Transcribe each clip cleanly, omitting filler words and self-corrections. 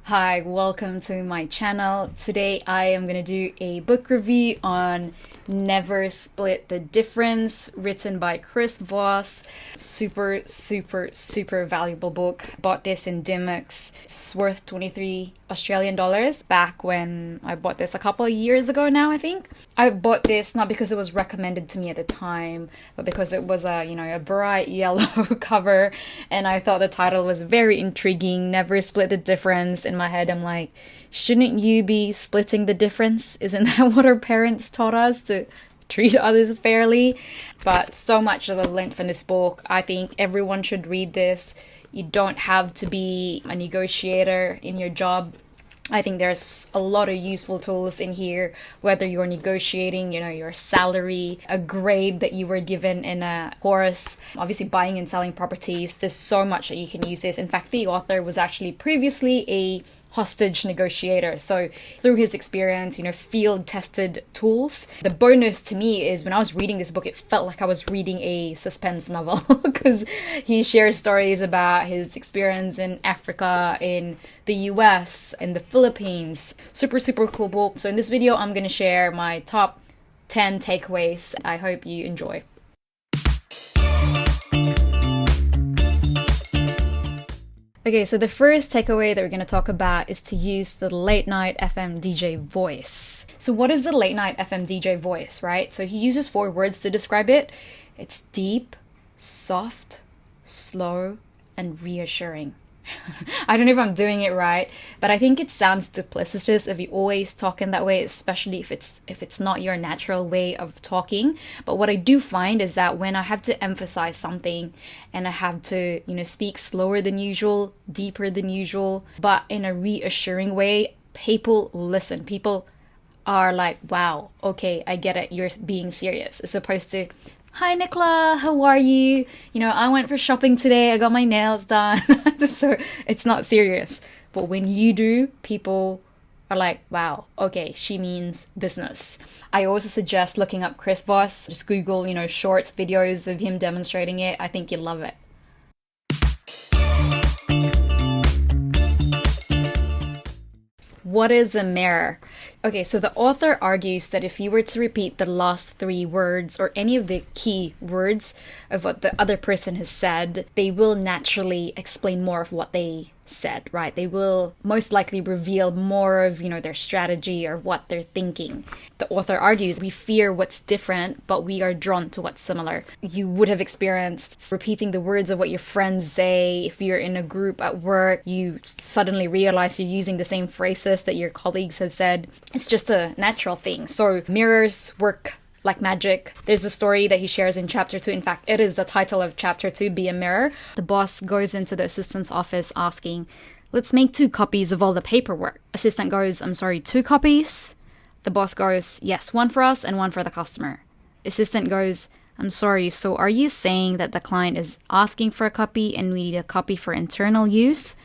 Hi, welcome to my channel. Today I am going to do a book review on Never Split the Difference, written by Chris Voss. Super valuable book. Bought this in Dimmocks. It's worth 23 Australian dollars back when I bought this a couple of years ago now, I think. I bought this not because it was recommended to me at the time, but because it was a bright yellow cover, and I thought the title was very intriguing. Never Split the Difference. In my head, I'm like, shouldn't you be splitting the difference? Isn't that what our parents taught us, to treat others fairly? But so much that I learned from this book. I think everyone should read this. You don't have to be a negotiator in your job. I think there's a lot of useful tools in here, whether you're negotiating, your salary, a grade that you were given in a course, obviously buying and selling properties. There's so much that you can use this. In fact, the author was actually previously a hostage negotiator. So through his experience, field tested tools. The bonus to me is when I was reading this book, it felt like I was reading a suspense novel because he shares stories about his experience in Africa, in the US, in the Philippines. Super cool book. So in this video, I'm going to share my top 10 takeaways. I hope you enjoy. Okay, so the first takeaway that we're going to talk about is to use the late night FM DJ voice. So what is the late night FM DJ voice, right? So he uses 4 words to describe it. It's deep, soft, slow, and reassuring. I don't know if I'm doing it right, but I think it sounds duplicitous if you always talk in that way, especially if it's not your natural way of talking. But what I do find is that when I have to emphasize something and I have to, speak slower than usual, deeper than usual, but in a reassuring way, people listen. People are like, wow, okay, I get it, you're being serious, as opposed to, hi Nicola, how are you? I went for shopping today, I got my nails done. So it's not serious. But when you do, people are like, wow, okay, she means business. I also suggest looking up Chris Voss. Just Google, shorts, videos of him demonstrating it. I think you'll love it. What is a mirror? Okay, so the author argues that if you were to repeat the last 3 words or any of the key words of what the other person has said, they will naturally explain more of what they said, right? They will most likely reveal more of, their strategy or what they're thinking. The author argues we fear what's different, but we are drawn to what's similar. You would have experienced repeating the words of what your friends say. If you're in a group at work, you suddenly realize you're using the same phrases that your colleagues have said. It's just a natural thing. So mirrors work like magic. There's a story that he shares in chapter 2. In fact, it is the title of chapter 2, Be a Mirror. The boss goes into the assistant's office asking, let's make 2 copies of all the paperwork. Assistant goes, I'm sorry, 2 copies? The boss goes, yes, 1 for us and 1 for the customer. Assistant goes, I'm sorry, so are you saying that the client is asking for a copy and we need a copy for internal use?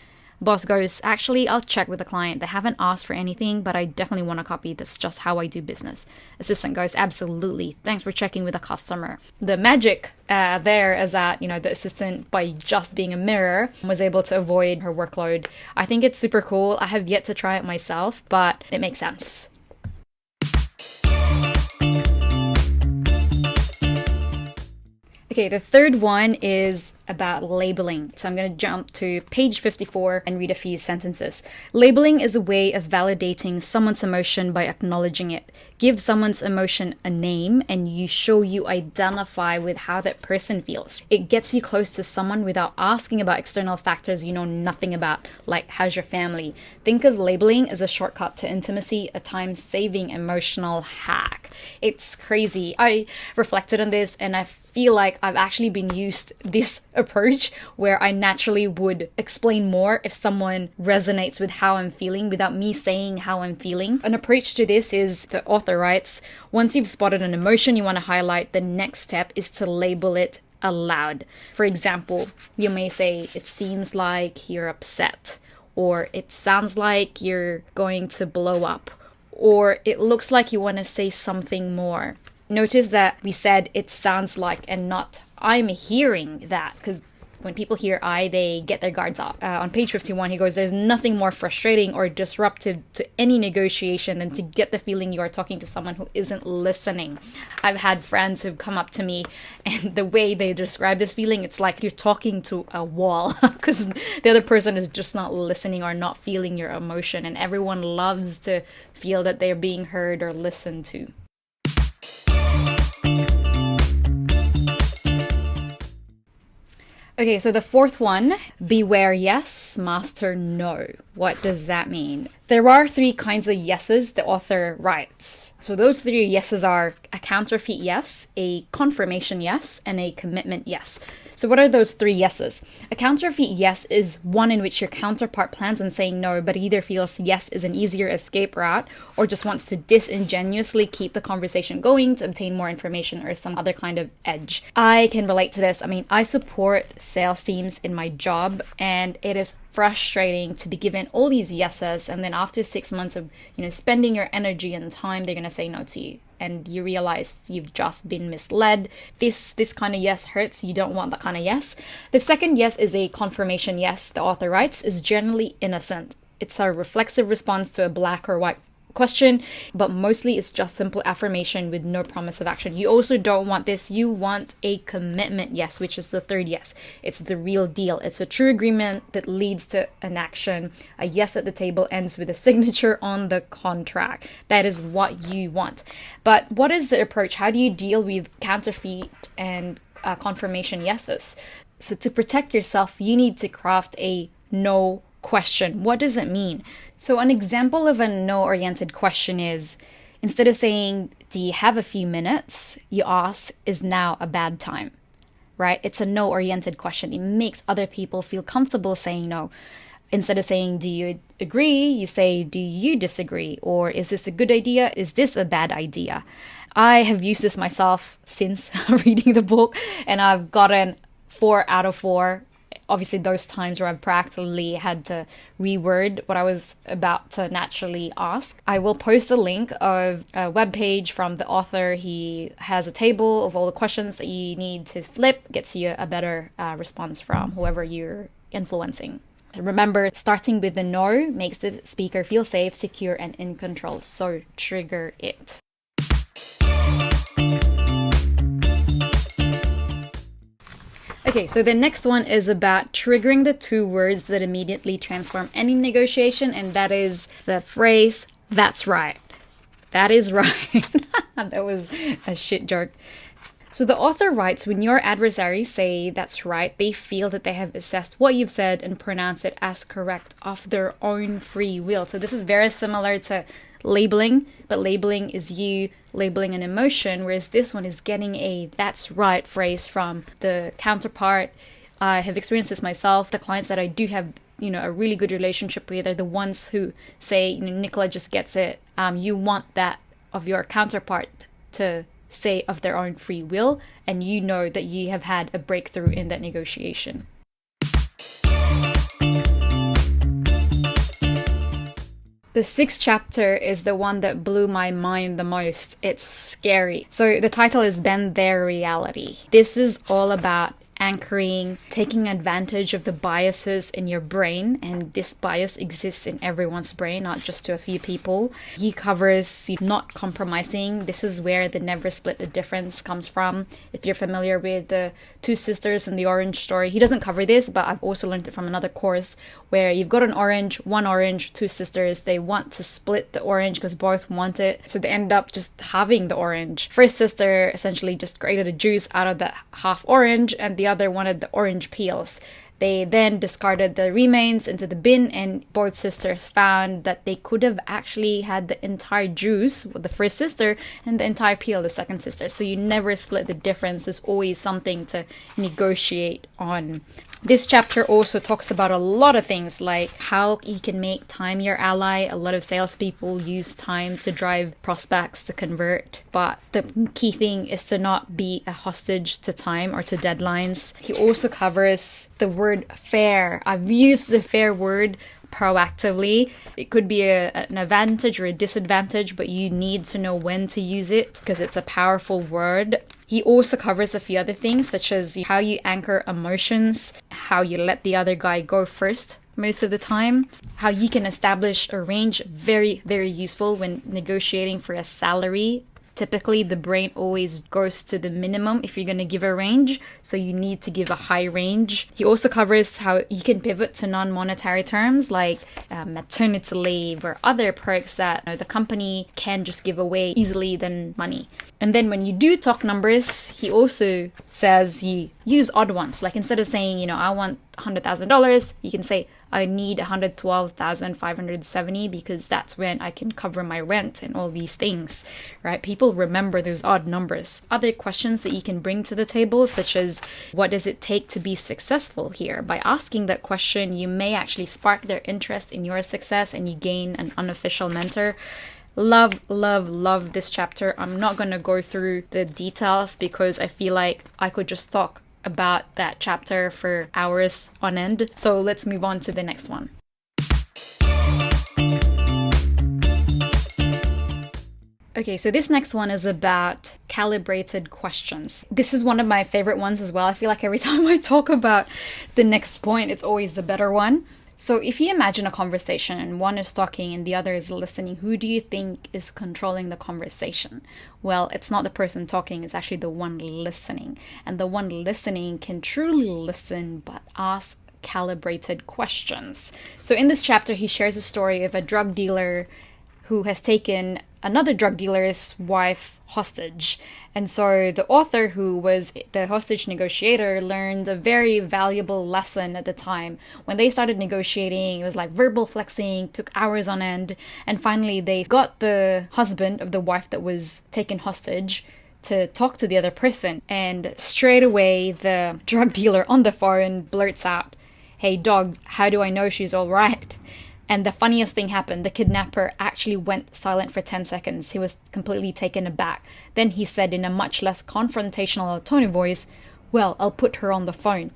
Boss goes, actually, I'll check with the client. They haven't asked for anything, but I definitely want a copy. That's just how I do business. Assistant goes, absolutely. Thanks for checking with the customer. The magic there is that, the assistant, by just being a mirror, was able to avoid her workload. I think it's super cool. I have yet to try it myself, but it makes sense. Okay, the third one is about labeling. So I'm going to jump to page 54 and read a few sentences. Labeling is a way of validating someone's emotion by acknowledging it. Give someone's emotion a name and you identify with how that person feels. It gets you close to someone without asking about external factors you know nothing about, like how's your family. Think of labeling as a shortcut to intimacy, a time-saving emotional hack. It's crazy. I reflected on this and I feel like I've actually been used this approach where I naturally would explain more if someone resonates with how I'm feeling without me saying how I'm feeling. An approach to this is, the author writes, once you've spotted an emotion you want to highlight, the next step is to label it aloud. For example, you may say, it seems like you're upset, or it sounds like you're going to blow up, or it looks like you want to say something more. Notice that we said it sounds like and not I'm hearing that, because When people hear I, they get their guards up. On page 51, he goes, there's nothing more frustrating or disruptive to any negotiation than to get the feeling you are talking to someone who isn't listening. I've had friends who've come up to me, and the way they describe this feeling, it's like you're talking to a wall because the other person is just not listening or not feeling your emotion, and everyone loves to feel that they're being heard or listened to. Okay, so the fourth one, beware yes, master no. What does that mean? There are three kinds of yeses the author writes. So those three yeses are a counterfeit yes, a confirmation yes, and a commitment yes. So what are those three yeses? A counterfeit yes is one in which your counterpart plans on saying no, but either feels yes is an easier escape route or just wants to disingenuously keep the conversation going to obtain more information or some other kind of edge. I can relate to this. I mean, I support sales teams in my job, and it is frustrating to be given all these yeses, and then after 6 months of spending your energy and time, they're going to say no to you, and you realize you've just been misled. This kind of yes hurts. You don't want that kind of yes. The second yes is a confirmation yes, the author writes, is generally innocent. It's a reflexive response to a black or white question, but mostly it's just simple affirmation with no promise of action. You also don't want this. You want a commitment yes, which is the third yes. It's the real deal. It's a true agreement that leads to an action. A yes at the table ends with a signature on the contract. That is what you want. But what is the approach? How do you deal with counterfeit and confirmation yeses? So to protect yourself, you need to craft a no question. What does it mean? So an example of a no-oriented question is, instead of saying, do you have a few minutes? You ask, is now a bad time? Right? It's a no-oriented question. It makes other people feel comfortable saying no. Instead of saying, do you agree? You say, do you disagree? Or is this a good idea? Is this a bad idea? I have used this myself since reading the book, and I've gotten 4 out of 4. Obviously, those times where I've practically had to reword what I was about to naturally ask. I will post a link of a webpage from the author. He has a table of all the questions that you need to flip, gets you a better response from whoever you're influencing. Remember, starting with the no makes the speaker feel safe, secure, and in control. So trigger it. Okay, so the next one is about triggering the 2 words that immediately transform any negotiation, and that is the phrase, that's right. That is right. That was a shit joke. So the author writes, when your adversaries say that's right, they feel that they have assessed what you've said and pronounced it as correct of their own free will. So this is very similar to labeling, but labeling is you labeling an emotion, whereas this one is getting a that's right phrase from the counterpart. I have experienced this myself. The clients that I do have a really good relationship with are the ones who say, Nicola just gets it. You want that of your counterpart to say of their own free will, and you know that you have had a breakthrough in that negotiation. The 6th chapter is the one that blew my mind the most. It's scary. So the title is Bend Their Reality. This is all about anchoring, taking advantage of the biases in your brain, and this bias exists in everyone's brain, not just to a few people. He covers not compromising. This is where the never split the difference comes from. If you're familiar with the 2 sisters in the orange story, he doesn't cover this, but I've also learned it from another course where you've got an orange, 1 orange, 2 sisters. They want to split the orange because both want it, so they end up just having the orange. First sister essentially just created a juice out of the half orange, and the other wanted the orange peels. They then discarded the remains into the bin, and both sisters found that they could have actually had the entire juice with the first sister and the entire peel the second sister. So you never split the difference. There's always something to negotiate on. This chapter also talks about a lot of things, like how you can make time your ally. A lot of salespeople use time to drive prospects to convert, but the key thing is to not be a hostage to time or to deadlines. He also covers the word fair. I've used the fair word proactively. It could be an advantage or a disadvantage, but you need to know when to use it because it's a powerful word. He also covers a few other things, such as how you anchor emotions, how you let the other guy go first most of the time. How you can establish a range, very, very useful when negotiating for a salary. Typically, the brain always goes to the minimum if you're going to give a range, so you need to give a high range. He also covers how you can pivot to non-monetary terms like maternity leave or other perks that the company can just give away easily than money. And then when you do talk numbers, he also says you use odd ones. Like instead of saying, I want $100,000, you can say, I need 112,570 because that's when I can cover my rent and all these things, right? People remember those odd numbers. Other questions that you can bring to the table, such as what does it take to be successful here? By asking that question, you may actually spark their interest in your success and you gain an unofficial mentor. Love, love, love this chapter. I'm not going to go through the details because I feel like I could just talk about that chapter for hours on end. So let's move on to the next one. Okay, so this next one is about calibrated questions. This is one of my favorite ones as well. I feel like every time I talk about the next point, it's always the better one. So if you imagine a conversation and one is talking and the other is listening, who do you think is controlling the conversation? Well, it's not the person talking, it's actually the one listening. And the one listening can truly listen but ask calibrated questions. So in this chapter, he shares a story of a drug dealer who has taken another drug dealer's wife hostage. And so the author, who was the hostage negotiator, learned a very valuable lesson at the time. When they started negotiating, it was like verbal flexing, took hours on end. And finally, they got the husband of the wife that was taken hostage to talk to the other person. And straight away, the drug dealer on the phone blurts out, "Hey, dog, how do I know she's all right?" And the funniest thing happened. The kidnapper actually went silent for 10 seconds. He was completely taken aback. Then he said in a much less confrontational tone of voice, "Well, I'll put her on the phone."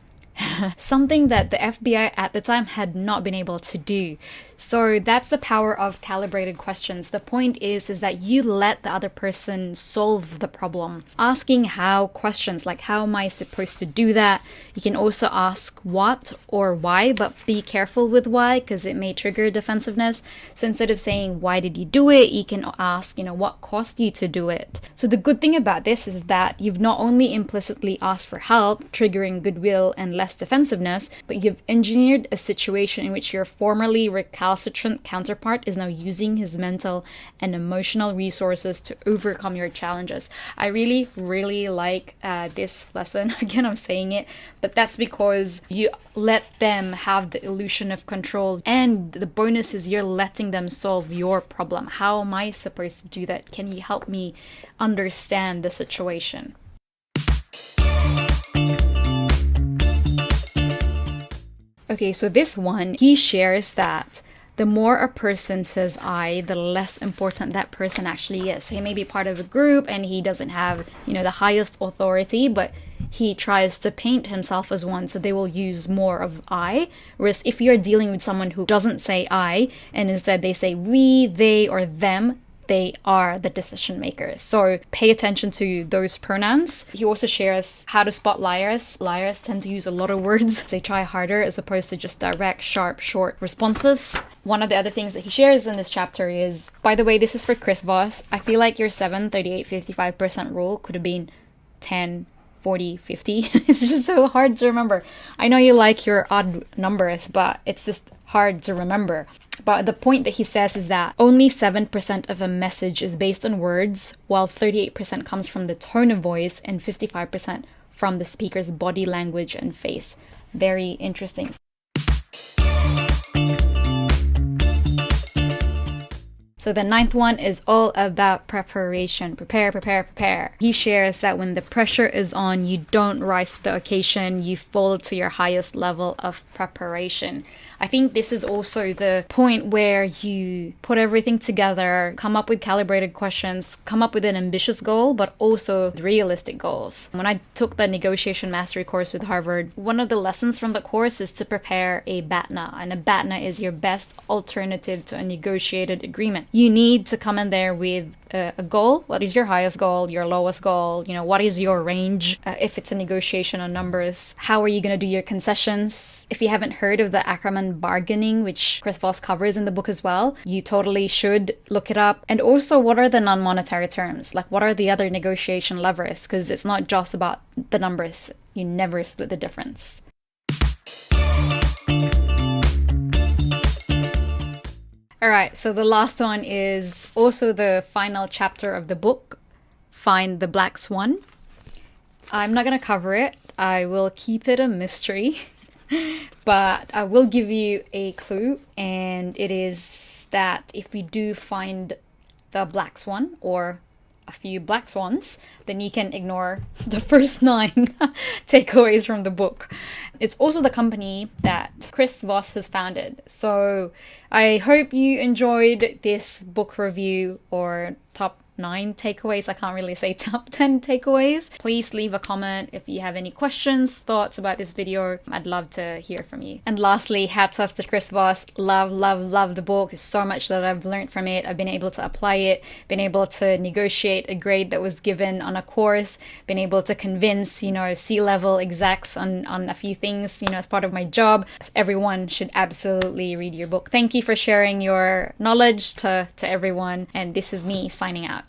Something that the FBI at the time had not been able to do. So that's the power of calibrated questions. The point is that you let the other person solve the problem. Asking how questions, like how am I supposed to do that? You can also ask what or why, but be careful with why because it may trigger defensiveness. So instead of saying, why did you do it? You can ask, what caused you to do it? So the good thing about this is that you've not only implicitly asked for help, triggering goodwill and less defensiveness, but you've engineered a situation in which your formerly recalcitrant counterpart is now using his mental and emotional resources to overcome your challenges. I really, really like this lesson. Again, I'm saying it, but that's because you let them have the illusion of control, and the bonus is you're letting them solve your problem. How am I supposed to do that? Can you help me understand the situation? Okay, so this one, he shares that the more a person says I, the less important that person actually is. He may be part of a group and he doesn't have, the highest authority, but he tries to paint himself as one, so they will use more of I. Whereas if you're dealing with someone who doesn't say I, and instead they say we, they, or them, they are the decision makers. So pay attention to those pronouns. He also shares how to spot liars. Liars tend to use a lot of words. They try harder as opposed to just direct, sharp, short responses. One of the other things that he shares in this chapter is, by the way, this is for Chris Voss. I feel like your 7, 38, 55% rule could have been 10, 40, 50. It's just so hard to remember. I know you like your odd numbers, but it's just hard to remember. But the point that he says is that only 7% of a message is based on words, while 38% comes from the tone of voice and 55% from the speaker's body language and face. Very interesting. So the 9th one is all about preparation. Prepare, prepare, prepare. He shares that when the pressure is on, you don't rise to the occasion, you fall to your highest level of preparation. I think this is also the point where you put everything together, come up with calibrated questions, come up with an ambitious goal, but also realistic goals. When I took the negotiation mastery course with Harvard, one of the lessons from the course is to prepare a BATNA, and a BATNA is your best alternative to a negotiated agreement. You need to come in there with a goal. What is your highest goal, your lowest goal? What is your range if it's a negotiation on numbers? How are you going to do your concessions? If you haven't heard of the acronym bargaining, which Chris Voss covers in the book as well, you totally should look it up. And also, what are the non-monetary terms? Like, what are the other negotiation levers? Because it's not just about the numbers. You never split the difference. Alright, so the last one is also the final chapter of the book, Find the Black Swan. I'm not going to cover it. I will keep it a mystery, but I will give you a clue, and it is that if you do find the black swan or a few black swans, then you can ignore the first 9 takeaways from the book. It's also the company that Chris Voss has founded. So I hope you enjoyed this book review, or top 9 takeaways. I can't really say top 10 takeaways. Please leave a comment if you have any questions, thoughts about this video. I'd love to hear from you. And lastly, hats off to Chris Voss. Love the book. There's so much that I've learned from it. I've been able to apply it, been able to negotiate a grade that was given on a course, been able to convince, C-level execs on a few things, as part of my job. Everyone should absolutely read your book. Thank you for sharing your knowledge to everyone. And this is me signing out.